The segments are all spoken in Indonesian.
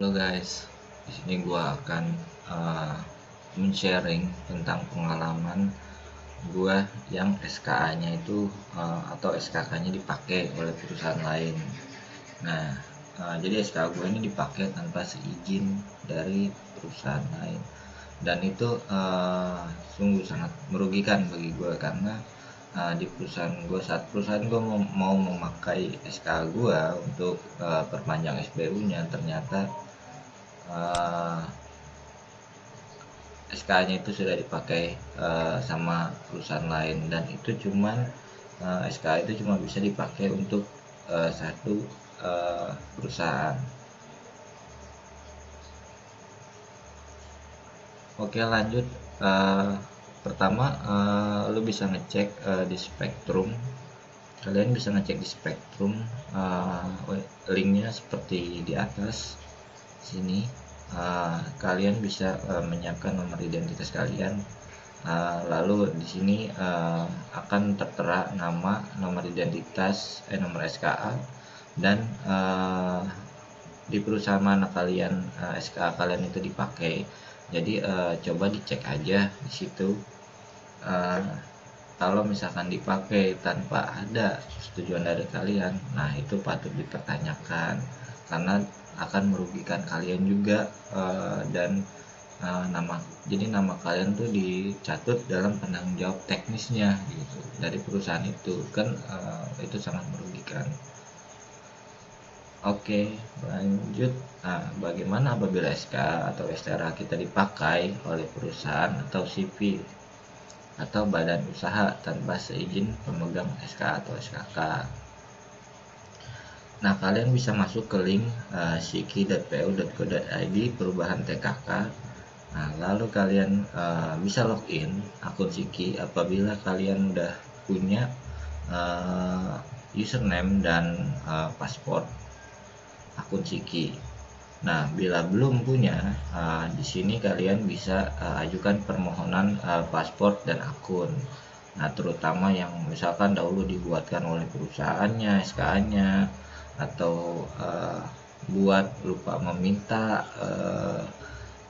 Halo guys, di sini gua akan men-sharing tentang pengalaman gua yang SKA-nya itu atau SKK-nya dipakai oleh perusahaan lain. Nah, jadi SKA gua ini dipakai tanpa seizin dari perusahaan lain, dan itu sungguh sangat merugikan bagi gua karena di saat perusahaan gua mau memakai SKA gua untuk perpanjang SBU-nya, ternyata SK-nya itu sudah dipakai sama perusahaan lain, dan itu cuman SK itu cuma bisa dipakai untuk satu perusahaan. Oke, lanjut. Pertama, lu bisa ngecek di Spektrum. Kalian bisa ngecek di Spektrum, linknya seperti di atas sini. Kalian bisa menyiapkan nomor identitas kalian, lalu di sini akan tertera nama, nomor identitas, nomor SKA, dan di perusahaan mana kalian SKA kalian itu dipakai. Jadi coba dicek aja di situ. Kalau misalkan dipakai tanpa ada persetujuan dari kalian, nah itu patut dipertanyakan karena akan merugikan kalian juga, dan nama kalian tuh dicatut dalam penanggung jawab teknisnya gitu dari perusahaan itu kan, itu sangat merugikan. Oke, lanjut. Nah, bagaimana apabila SK atau STRA kita dipakai oleh perusahaan atau CV atau badan usaha tanpa seizin pemegang SK atau SKK? Nah, kalian bisa masuk ke link siki.pu.go.id perubahan TKK. Nah, lalu kalian bisa login akun Siki apabila kalian udah punya username dan paspor akun Siki. Nah, bila belum punya, di sini kalian bisa ajukan permohonan paspor dan akun. Nah, terutama yang misalkan dahulu dibuatkan oleh perusahaannya, SK-nya, atau buat lupa meminta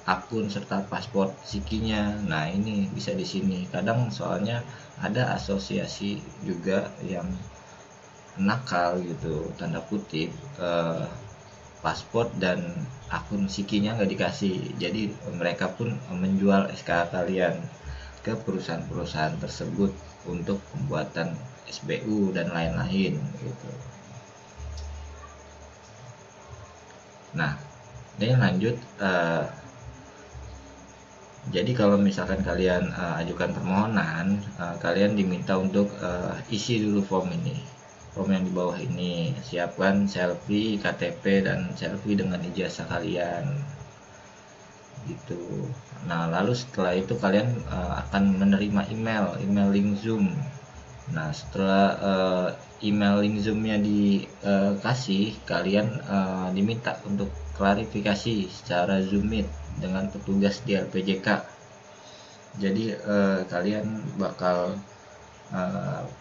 akun serta paspor Sikinya. Nah, ini bisa di sini. Kadang soalnya ada asosiasi juga yang nakal gitu, tanda kutip, paspor dan akun Sikinya nggak dikasih. Jadi mereka pun menjual SKA kalian ke perusahaan-perusahaan tersebut untuk pembuatan SBU dan lain-lain gitu. Nah, ini lanjut. Jadi kalau misalkan kalian ajukan permohonan, kalian diminta untuk isi dulu form ini. Form yang di bawah ini, siapkan selfie, KTP, dan selfie dengan ijazah kalian. Gitu. Nah, lalu setelah itu kalian akan menerima email link Zoom. Nah, setelah email link Zoom-nya dikasih, kalian diminta untuk klarifikasi secara Zoom Meet dengan petugas di LPJK. Jadi kalian bakal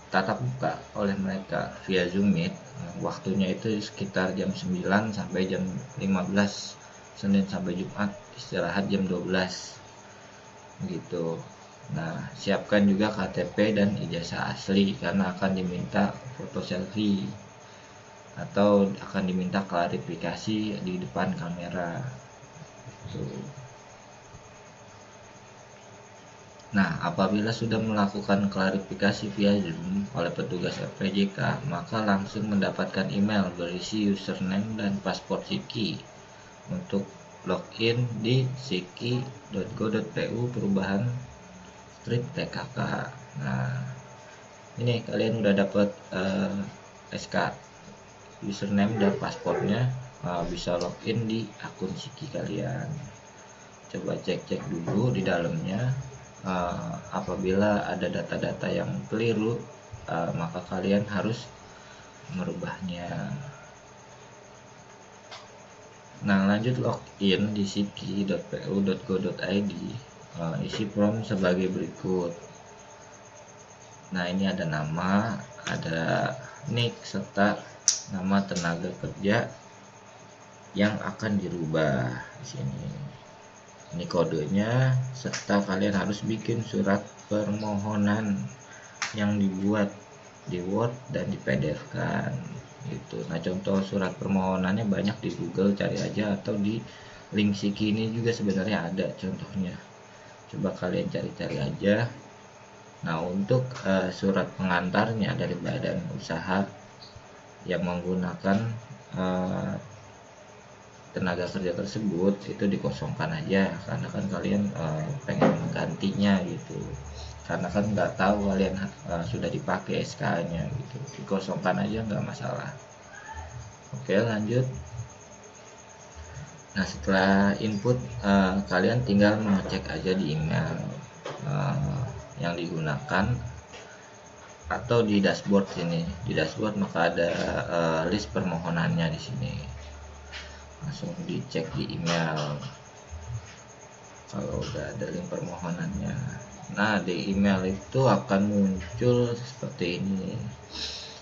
tatap muka oleh mereka via Zoom Meet. Waktunya itu sekitar jam 9 sampai jam 15, Senin sampai Jumat, istirahat jam 12 gitu. Nah, siapkan juga KTP dan ijazah asli karena akan diminta foto selfie atau akan diminta klarifikasi di depan kamera. Tuh. Nah, apabila sudah melakukan klarifikasi via Zoom oleh petugas LPJK, maka langsung mendapatkan email berisi username dan paspor Siki untuk login di siki.go.pu perubahan strip TKK. Nah, ini kalian udah dapat SK, username dan paspornya, bisa login di akun Siki kalian. Coba cek dulu di dalamnya. Apabila ada data-data yang keliru, maka kalian harus merubahnya. Nah, lanjut login di siki.pu.go.id. Isi form sebagai berikut. Nah, ini ada nama, ada nick, serta nama tenaga kerja yang akan dirubah di sini. Ini kodenya, serta kalian harus bikin surat permohonan yang dibuat di Word dan di PDF kan gitu. Nah, contoh surat permohonannya banyak di Google, cari aja, atau di link Sikini juga sebenarnya ada contohnya. Coba kalian cari-cari aja. Nah, untuk surat pengantarnya dari badan usaha yang menggunakan tenaga kerja tersebut itu dikosongkan aja, karena kan kalian pengen menggantinya gitu, karena kan nggak tahu kalian sudah dipakai SK-nya gitu, dikosongkan aja nggak masalah. Oke, lanjut. Nah, setelah input kalian tinggal mengecek aja di email yang digunakan atau di dashboard sini. Di dashboard maka ada list permohonannya di sini. Langsung dicek di email kalau udah ada link permohonannya. Nah, di email itu akan muncul seperti ini.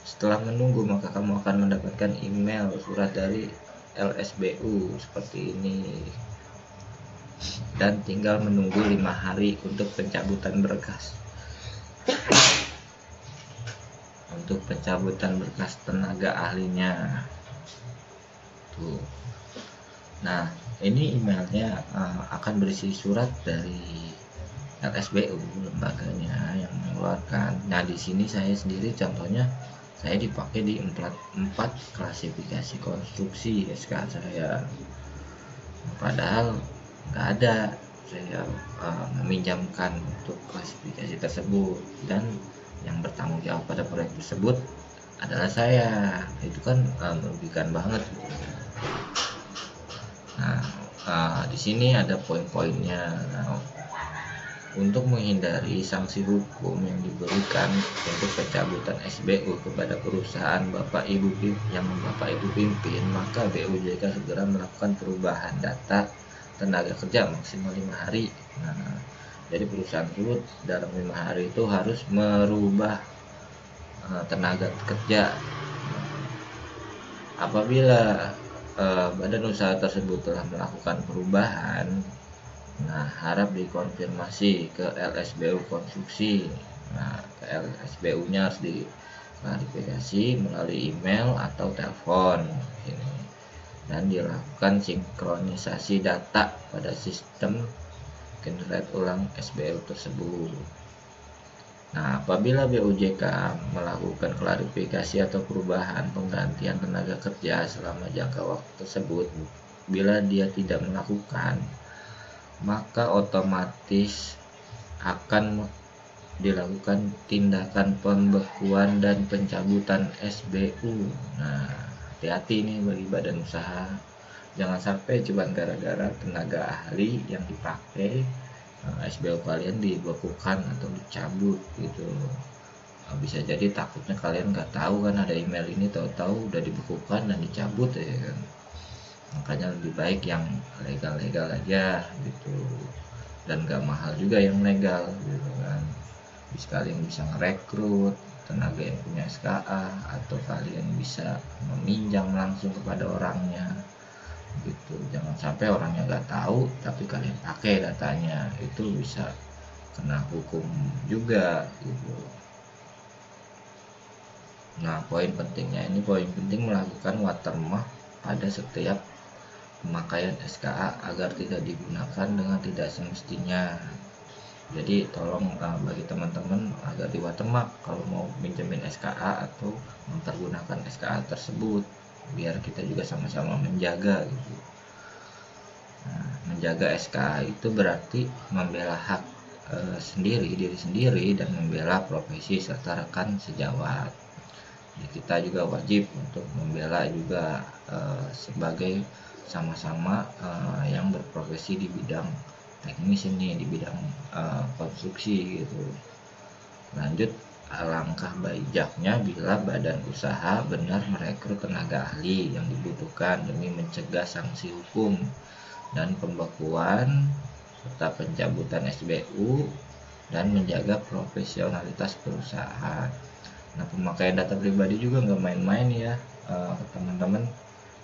Setelah menunggu maka kamu akan mendapatkan email surat dari LSBU seperti ini, dan tinggal menunggu 5 hari untuk pencabutan berkas. Untuk pencabutan berkas tenaga ahlinya tuh. Nah, ini emailnya akan berisi surat dari LSBU, lembaganya yang mengeluarkan. Nah, di sini saya sendiri contohnya saya dipakai di 4 klasifikasi konstruksi SK saya. Padahal nggak ada saya meminjamkan untuk klasifikasi tersebut, dan yang bertanggung jawab pada proyek tersebut adalah saya. Itu kan merugikan banget. Nah, di sini ada poin-poinnya. Nah, untuk menghindari sanksi hukum yang diberikan untuk pencabutan SBU kepada perusahaan Bapak Ibu pimpin, maka BUJK segera melakukan perubahan data tenaga kerja maksimal 5 hari. Nah, jadi perusahaan tersebut dalam 5 hari itu harus merubah tenaga kerja. Apabila badan usaha tersebut telah melakukan perubahan, nah, harap dikonfirmasi ke LSBU konstruksi. Nah, ke LSBU-nya harus diklarifikasi melalui email atau telepon ini, dan dilakukan sinkronisasi data pada sistem generate ulang SBU tersebut. Nah, apabila BUJK melakukan klarifikasi atau perubahan penggantian tenaga kerja selama jangka waktu tersebut, bila dia tidak melakukan, maka otomatis akan dilakukan tindakan pembekuan dan pencabutan SBU. Nah, hati-hati nih bagi badan usaha, jangan sampai cuma gara-gara tenaga ahli yang dipakai SBU kalian dibekukan atau dicabut gitu. Bisa jadi takutnya kalian nggak tahu kan ada email ini, tahu-tahu udah dibekukan dan dicabut ya kan. Makanya lebih baik yang legal-legal aja gitu, dan gak mahal juga yang legal gitu kan. Kalian bisa ngerekrut tenaga yang punya SKA, atau kalian bisa meminjam langsung kepada orangnya gitu. Jangan sampai orangnya nggak tahu tapi kalian pakai datanya, itu bisa kena hukum juga gitu. Nah, poin pentingnya ini, poin penting melakukan watermark pada setiap pemakaian SKA agar tidak digunakan dengan tidak semestinya. Jadi tolong bagi teman-teman agar di watermark kalau mau pinjemin SKA atau mempergunakan SKA tersebut, biar kita juga sama-sama menjaga gitu. Nah, menjaga SKA itu berarti membela hak diri sendiri dan membela profesi serta rekan sejawat. Jadi kita juga wajib untuk membela juga sebagai sama-sama yang berprofesi di bidang teknis ini, di bidang konstruksi gitu. Lanjut, alangkah baiknya bila badan usaha benar merekrut tenaga ahli yang dibutuhkan demi mencegah sanksi hukum dan pembekuan serta pencabutan SBU dan menjaga profesionalitas perusahaan. Nah, pemakaian data pribadi juga nggak main-main ya teman-teman,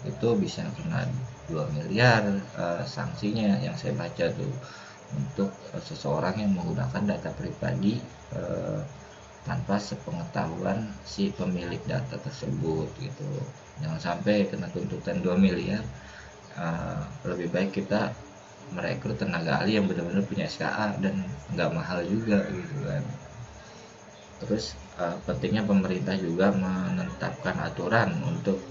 itu bisa kena 2 miliar sanksinya yang saya baca tuh untuk seseorang yang menggunakan data pribadi tanpa sepengetahuan si pemilik data tersebut gitu. Jangan sampai kena tuntutan 2 miliar. Lebih baik kita merekrut tenaga ahli yang benar-benar punya SKA dan nggak mahal juga gitu kan. Terus pentingnya pemerintah juga menetapkan aturan untuk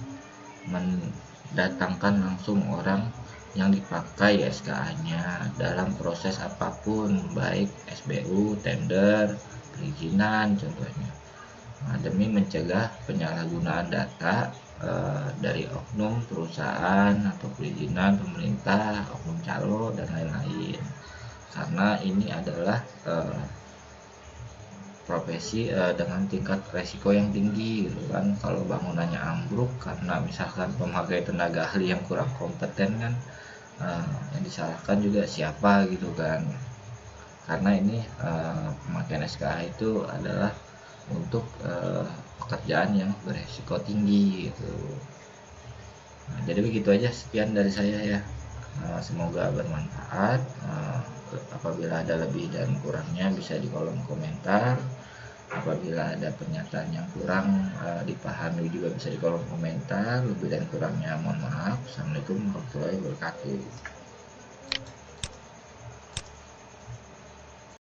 mendatangkan langsung orang yang dipakai SKA-nya dalam proses apapun, baik SBU, tender, perizinan contohnya. Nah, demi mencegah penyalahgunaan data dari oknum perusahaan atau perizinan pemerintah, oknum calo dan lain-lain. Karena ini adalah profesi dengan tingkat resiko yang tinggi gitu kan. Kalau bangunannya ambruk karena misalkan pemakai tenaga ahli yang kurang kompeten kan, yang disalahkan juga siapa gitu kan. Karena ini pemakaian SKA itu adalah untuk pekerjaan yang beresiko tinggi gitu. Nah, jadi begitu aja, sekian dari saya ya. Semoga bermanfaat. Apabila ada lebih dan kurangnya bisa di kolom komentar. Apabila ada pernyataan yang kurang dipahami juga bisa di kolom komentar. Lebih dan kurangnya mohon maaf. Assalamualaikum warahmatullahi wabarakatuh.